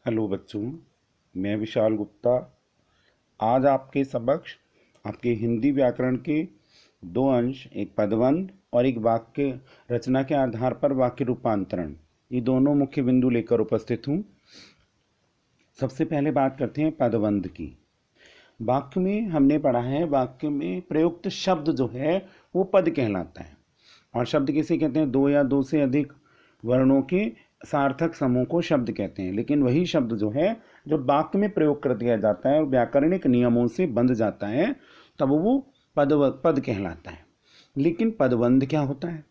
Hello बच्चों, मैं विशाल गुप्ता आज आपके समक्ष आपके हिंदी व्याकरण के दो अंश, एक पदबंध और एक वाक्य रचना के आधार पर वाक्य रूपांतरण, ये दोनों मुख्य बिंदु लेकर उपस्थित हूँ। सबसे पहले बात करते हैं पदबंध की। वाक्य में हमने पढ़ा है, वाक्य में प्रयुक्त शब्द जो है वो पद कहलाता है। और शब्द किसे कहते हैं? दो या दो से अधिक वर्णों के सार्थक समूह को शब्द कहते हैं। लेकिन वही शब्द जो है, जब वाक्य में प्रयोग कर दिया जाता है और व्याकरणिक नियमों से बंध जाता है, तब वो पद कहलाता है। लेकिन पदबंध क्या होता है?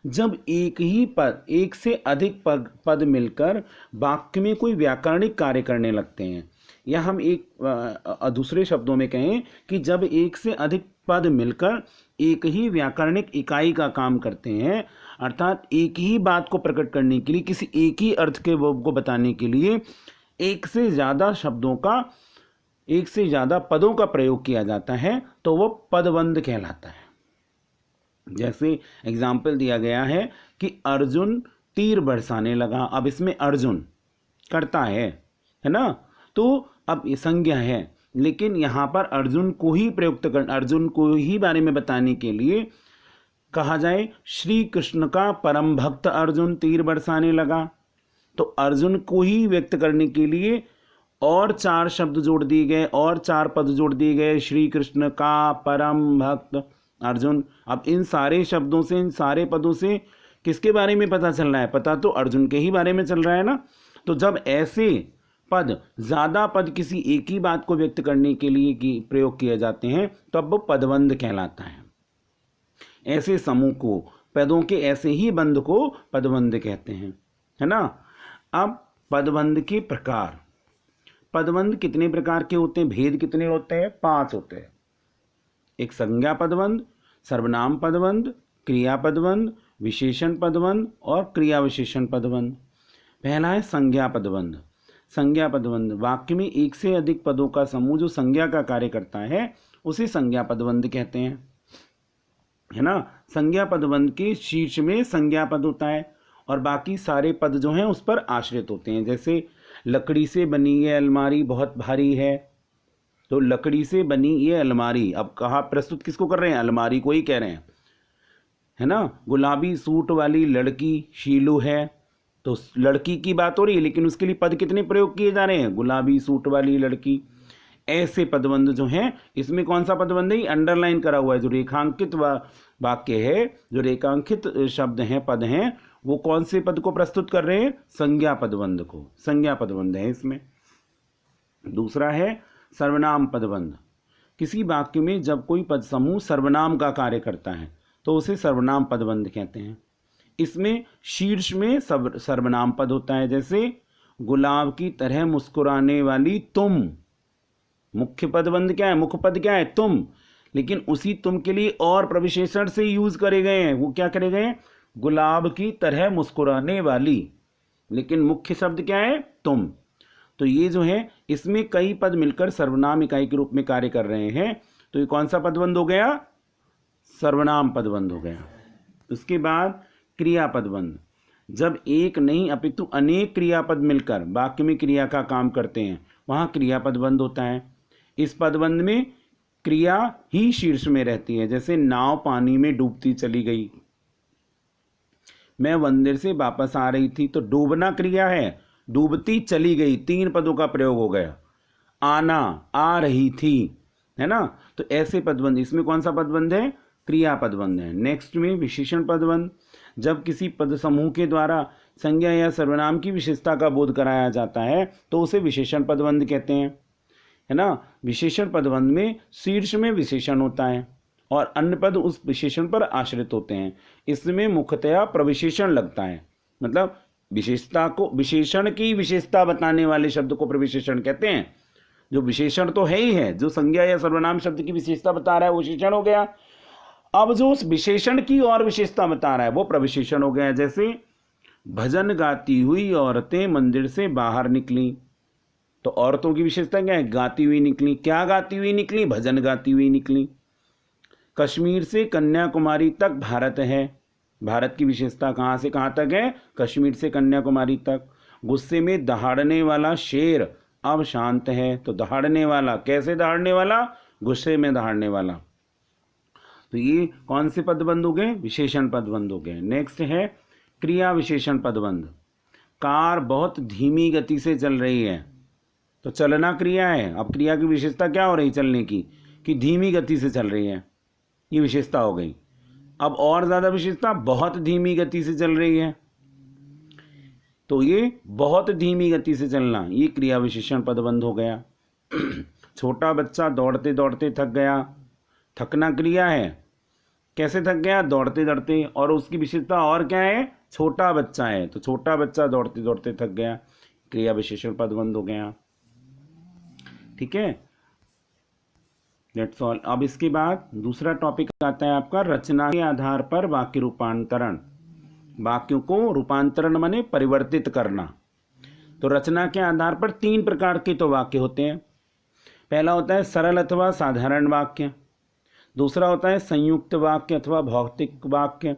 जब एक ही पद, एक से अधिक पद मिलकर वाक्य में कोई व्याकरणिक कार्य करने लगते हैं, या हम एक दूसरे शब्दों में कहें कि जब एक से अधिक पद मिलकर एक ही व्याकरणिक इकाई का काम करते हैं, अर्थात एक ही बात को प्रकट करने के लिए, किसी एक ही अर्थ के वर्ब को बताने के लिए एक से ज़्यादा शब्दों का, एक से ज़्यादा पदों का प्रयोग किया जाता है, तो वो पदबंध कहलाता है। जैसे एग्जाम्पल दिया गया है कि अर्जुन तीर बरसाने लगा। अब इसमें अर्जुन करता है ना, तो अब ये संज्ञा है, लेकिन यहाँ पर अर्जुन को ही प्रयुक्त कर, अर्जुन को ही बारे में बताने के लिए कहा जाए श्री कृष्ण का परम भक्त अर्जुन तीर बरसाने लगा, तो अर्जुन को ही व्यक्त करने के लिए और चार शब्द जोड़ दिए गए और चार पद जोड़ दिए गए, श्री कृष्ण का परम भक्त अर्जुन। अब इन सारे शब्दों से, इन सारे पदों से किसके बारे में पता चल रहा है? पता तो अर्जुन के ही बारे में चल रहा है ना। तो जब ऐसे पद, ज़्यादा पद किसी एक ही बात को व्यक्त करने के लिए प्रयोग किए जाते हैं, तब वो पदबंध कहलाता है। ऐसे समूह को, पदों के ऐसे ही बंध को पदबंध कहते हैं, है ना। अब पदबंध के प्रकार, पदबंध कितने प्रकार के होते हैं? भेद कितने होते हैं? 5 होते हैं। एक संज्ञा पदबंध, सर्वनाम पदबंध, क्रिया पदबंध, विशेषण पदबंध और क्रिया विशेषण पदबंध। पहला है संज्ञा पदबंध। संज्ञा पदबंध वाक्य में एक से अधिक पदों का समूह जो संज्ञा का कार्य करता है, उसे संज्ञा पदबंध कहते हैं, है ना। संज्ञा पदबंध के शीर्ष में संज्ञा पद होता है और बाकी सारे पद जो हैं उस पर आश्रित होते हैं। जैसे लकड़ी से बनी ये अलमारी बहुत भारी है, तो लकड़ी से बनी ये अलमारी, अब कहा प्रस्तुत किसको कर रहे हैं? अलमारी को ही कह रहे हैं, है ना। गुलाबी सूट वाली लड़की शीलू है, तो लड़की की बात हो रही है, लेकिन उसके लिए पद कितने प्रयोग किए जा रहे हैं? गुलाबी सूट वाली लड़की। ऐसे पदबंध जो हैं, इसमें कौन सा पदबंध है? अंडरलाइन करा हुआ है, जो रेखांकित वाक्य है, जो रेखांकित शब्द हैं, पद हैं, वो कौन से पद को प्रस्तुत कर रहे हैं? संज्ञा पदबंध को। संज्ञा पदबंध है इसमें। दूसरा है सर्वनाम पदबंध। किसी वाक्य में जब कोई पद समूह सर्वनाम का कार्य करता है, तो उसे सर्वनाम पदबंध कहते हैं। इसमें शीर्ष में सर्वनाम पद होता है, जैसे गुलाब की तरह मुस्कुराने वाली तुम। मुख्य पदबंध क्या है? मुख्य पद क्या है? तुम। लेकिन उसी तुम के लिए और प्रविशेषण से यूज करे गए हैं। वो क्या करे गए? गुलाब की तरह मुस्कुराने वाली, लेकिन मुख्य शब्द क्या है? तुम। तो ये जो है, इसमें कई पद मिलकर सर्वनाम इकाई के रूप में कार्य कर रहे हैं, तो ये कौन सा पदबंध हो गया? सर्वनाम पदबंध हो गया। उसके बाद क्रिया पदबंध। जब एक नहीं अपितु अनेक क्रियापद मिलकर वाक्य में क्रिया का काम करते हैं, वहां क्रिया पदबंध होता है। इस पदबंध में क्रिया ही शीर्ष में रहती है। जैसे नाव पानी में डूबती चली गई, मैं मंदिर से वापस आ रही थी, तो डूबना क्रिया है, डूबती चली गई, 3 पदों का प्रयोग हो गया। आना, आ रही थी, है ना। तो ऐसे पदबंध, इसमें कौन सा पदबंध है? क्रिया पदबंध है। नेक्स्ट में विशेषण पदबंध। जब किसी पद समूह के द्वारा संज्ञा या सर्वनाम की विशेषता का बोध कराया जाता है, तो उसे विशेषण पदबंध कहते हैं, है ना। विशेषण पदबंध में शीर्ष में विशेषण होता है और अन्य पद उस विशेषण पर आश्रित होते हैं। इसमें मुख्यतया प्रविशेषण लगता है, मतलब विशेषता को, विशेषण की विशेषता बताने वाले शब्द को प्रविशेषण कहते हैं। जो विशेषण तो है ही है, जो संज्ञा या सर्वनाम शब्द की विशेषता बता रहा है वो विशेषण हो गया। अब जो उस विशेषण की और विशेषता बता रहा है वो प्रविशेषण हो गया। जैसे भजन गाती हुई औरतें मंदिर से बाहर निकली, तो औरतों की विशेषता क्या है? गाती हुई निकली। क्या गाती हुई निकली? भजन गाती हुई निकली। कश्मीर से कन्याकुमारी तक भारत है, भारत की विशेषता कहाँ से कहाँ तक है? कश्मीर से कन्याकुमारी तक। गुस्से में दहाड़ने वाला शेर अब शांत है। तो दहाड़ने वाला, कैसे दहाड़ने वाला? गुस्से में दहाड़ने वाला। तो ये कौन से पदबंध हो गए? विशेषण पदबंध हो गए। नेक्स्ट है क्रिया विशेषण पदबंध। कार बहुत धीमी गति से चल रही है, तो चलना क्रिया है। अब क्रिया की विशेषता क्या हो रही चलने की? कि धीमी गति से चल रही है, ये विशेषता हो गई। अब और ज़्यादा विशेषता, बहुत धीमी गति से चल रही है, तो ये बहुत धीमी गति से चलना, ये क्रिया विशेषण पदबंध हो गया। छोटा बच्चा दौड़ते दौड़ते थक गया, थकना क्रिया है। कैसे थक गया? दौड़ते दौड़ते। और उसकी विशेषता और क्या है? छोटा बच्चा है, तो छोटा बच्चा दौड़ते दौड़ते थक गया, क्रिया विशेषण पदबंध हो गया। ठीक है, दैट्स ऑल। अब इसके बाद दूसरा टॉपिक आता है आपका रचना के आधार पर वाक्य रूपांतरण। वाक्यों को रूपांतरण माने परिवर्तित करना। तो रचना के आधार पर 3 प्रकार के तो वाक्य होते हैं। पहला होता है सरल अथवा साधारण वाक्य, दूसरा होता है संयुक्त वाक्य अथवा भौतिक वाक्य,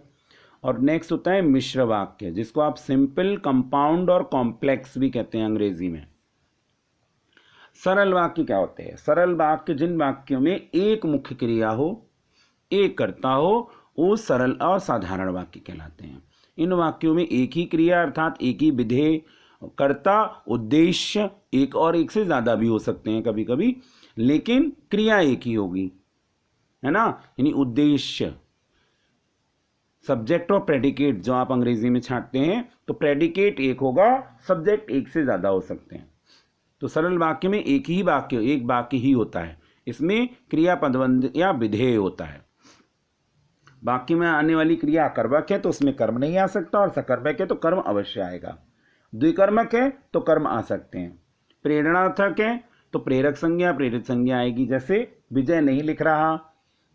और नेक्स्ट होता है मिश्र वाक्य, जिसको आप सिंपल, कंपाउंड और कॉम्प्लेक्स भी कहते हैं अंग्रेजी में। सरल वाक्य क्या होते हैं? सरल वाक्य जिन वाक्यों में एक मुख्य क्रिया हो, एक कर्ता हो, वो सरल और साधारण वाक्य कहलाते हैं। इन वाक्यों में एक ही क्रिया अर्थात एक ही विधेय, कर्ता, उद्देश्य, एक और एक से ज़्यादा भी हो सकते हैं कभी कभी, लेकिन क्रिया एक ही होगी, है ना। यानी उद्देश्य, सब्जेक्ट और प्रेडिकेट जो आप अंग्रेजी में छांटते हैं, तो प्रेडिकेट एक होगा, सब्जेक्ट एक से ज़्यादा हो सकते हैं। तो सरल वाक्य में एक वाक्य ही होता है, इसमें क्रिया पदबंध या विधेय होता है। वाक्य में आने वाली क्रिया कर्मक है तो उसमें कर्म नहीं आ सकता, और सकर्मक है तो कर्म अवश्य आएगा। द्विकर्मक है तो कर्म आ सकते हैं। प्रेरणार्थक है तो प्रेरक संज्ञा, प्रेरित संज्ञा आएगी। जैसे विजय नहीं लिख रहा,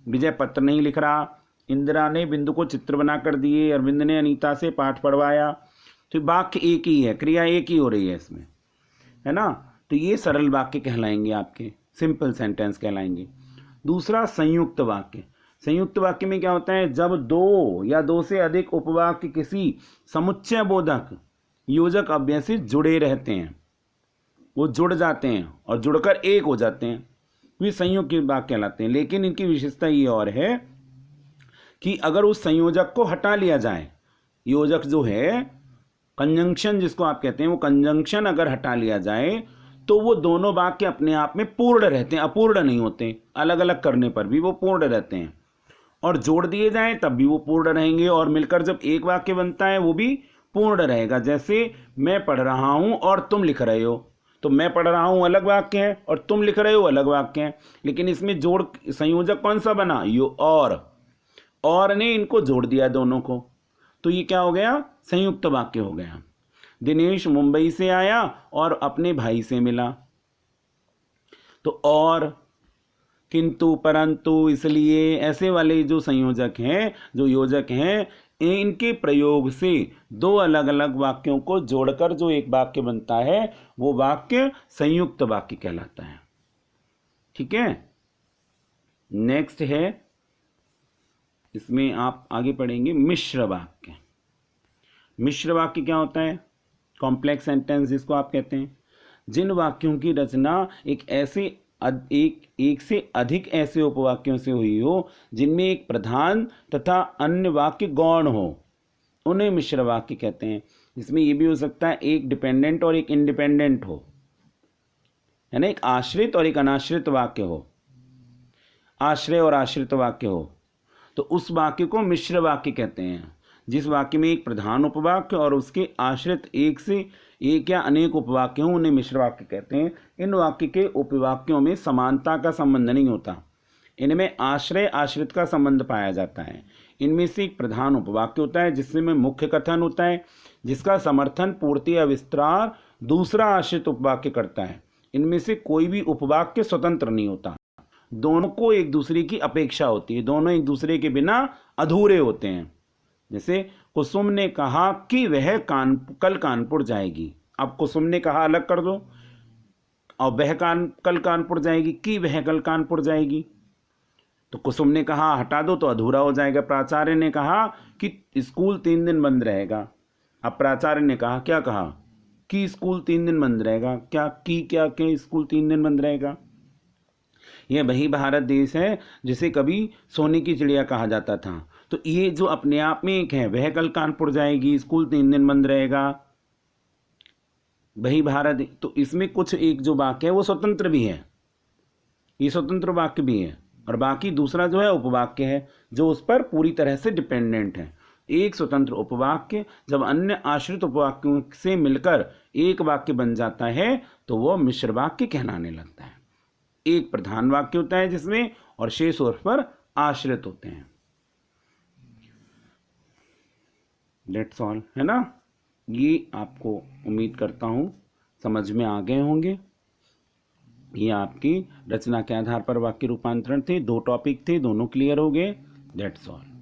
विजय पत्र नहीं लिख रहा, इंदिरा ने बिंदु को चित्र बना कर दिए, अरविंद ने अनीता से पाठ पढ़वाया। तो वाक्य एक ही है, क्रिया एक ही हो रही है इसमें, है ना। तो ये सरल वाक्य कहलाएंगे, आपके सिंपल सेंटेंस कहलाएंगे। दूसरा संयुक्त वाक्य। संयुक्त वाक्य में क्या होता है? जब दो या दो से अधिक उपवाक्य किसी समुच्चय बोधक योजक अव्यय से जुड़े रहते हैं, वो जुड़ जाते हैं और जुड़कर एक हो जाते हैं, वे संयुक्त वाक्य कहलाते हैं। लेकिन इनकी विशेषता ये और है कि अगर उस संयोजक को हटा लिया जाए, योजक जो है कंजंक्शन जिसको आप कहते हैं, वो कंजंक्शन अगर हटा लिया जाए तो वो दोनों वाक्य अपने आप में पूर्ण रहते हैं, अपूर्ण नहीं होते। अलग अलग करने पर भी वो पूर्ण रहते हैं, और जोड़ दिए जाएं तब भी वो पूर्ण रहेंगे, और मिलकर जब एक वाक्य बनता है वो भी पूर्ण रहेगा। जैसे मैं पढ़ रहा हूं और तुम लिख रहे हो, तो मैं पढ़ रहा हूं अलग वाक्य है और तुम लिख रहे हो अलग वाक्य है, लेकिन इसमें जोड़ संयोजक कौन सा बना? और ने इनको जोड़ दिया दोनों को, तो ये क्या हो गया? संयुक्त वाक्य हो गया। दिनेश मुंबई से आया और अपने भाई से मिला, तो और, किंतु, परंतु, इसलिए, ऐसे वाले जो संयोजक हैं, जो योजक हैं, इनके प्रयोग से दो अलग अलग वाक्यों को जोड़कर जो एक वाक्य बनता है वो वाक्य संयुक्त वाक्य कहलाता है। ठीक है, नेक्स्ट है, इसमें आप आगे पढ़ेंगे मिश्र वाक्य। मिश्र वाक्य क्या होता है? कॉम्प्लेक्स सेंटेंस जिसको आप कहते हैं, जिन वाक्यों की रचना एक से अधिक ऐसे उपवाक्यों से हुई हो जिनमें एक प्रधान तथा अन्य वाक्य गौण हो, उन्हें मिश्र वाक्य कहते हैं। इसमें यह भी हो सकता है एक डिपेंडेंट और एक इंडिपेंडेंट हो, है ना, एक आश्रित और एक अनाश्रित वाक्य हो, आश्रय और आश्रित वाक्य हो, तो उस वाक्य को मिश्र वाक्य कहते हैं। जिस वाक्य में एक प्रधान उपवाक्य और उसके आश्रित एक से एक या अनेक उपवाक्य हों उन्हें मिश्र वाक्य कहते हैं। इन वाक्य के उपवाक्यों में समानता का संबंध नहीं होता, इनमें आश्रय आश्रित का संबंध पाया जाता है। इनमें से एक प्रधान उपवाक्य होता है जिसमें मुख्य कथन होता है, जिसका समर्थन, पूर्ति या विस्तार दूसरा आश्रित उपवाक्य करता है। इनमें से कोई भी उपवाक्य स्वतंत्र नहीं होता, दोनों को एक दूसरे की अपेक्षा होती है, दोनों एक दूसरे के बिना अधूरे होते हैं। जैसे कुसुम ने कहा कि वह कल कानपुर जाएगी। अब कुसुम ने कहा अलग कर दो, और वह कल कानपुर जाएगी, कि वह कल कानपुर जाएगी, तो कुसुम ने कहा हटा दो तो अधूरा हो जाएगा। प्राचार्य ने कहा कि स्कूल 3 दिन बंद रहेगा, अब प्राचार्य ने कहा, क्या कहा? कि स्कूल 3 दिन बंद रहेगा। क्या की क्या के स्कूल 3 दिन बंद रहेगा। यह वही भारत देश है जिसे कभी सोने की चिड़िया कहा जाता था। तो ये जो अपने आप में एक है, वह कल कानपुर जाएगी, स्कूल 3 दिन बंद रहेगा, वही भारत। तो इसमें कुछ एक जो वाक्य है वो स्वतंत्र भी है, ये स्वतंत्र वाक्य भी है, और बाकी दूसरा जो है उपवाक्य है जो उस पर पूरी तरह से डिपेंडेंट है। एक स्वतंत्र उपवाक्य जब अन्य आश्रित उपवाक्यों से मिलकर एक वाक्य बन जाता है तो वह मिश्र वाक्य कहलाने लगता है। एक प्रधान वाक्य होता है जिसमें, और शेष उस पर आश्रित होते हैं। दैट्स ऑल, है ना। ये आपको उम्मीद करता हूँ समझ में आ गए होंगे। ये आपकी रचना के आधार पर वाक्य रूपांतरण थे, 2 टॉपिक थे, दोनों क्लियर हो गए। That's all.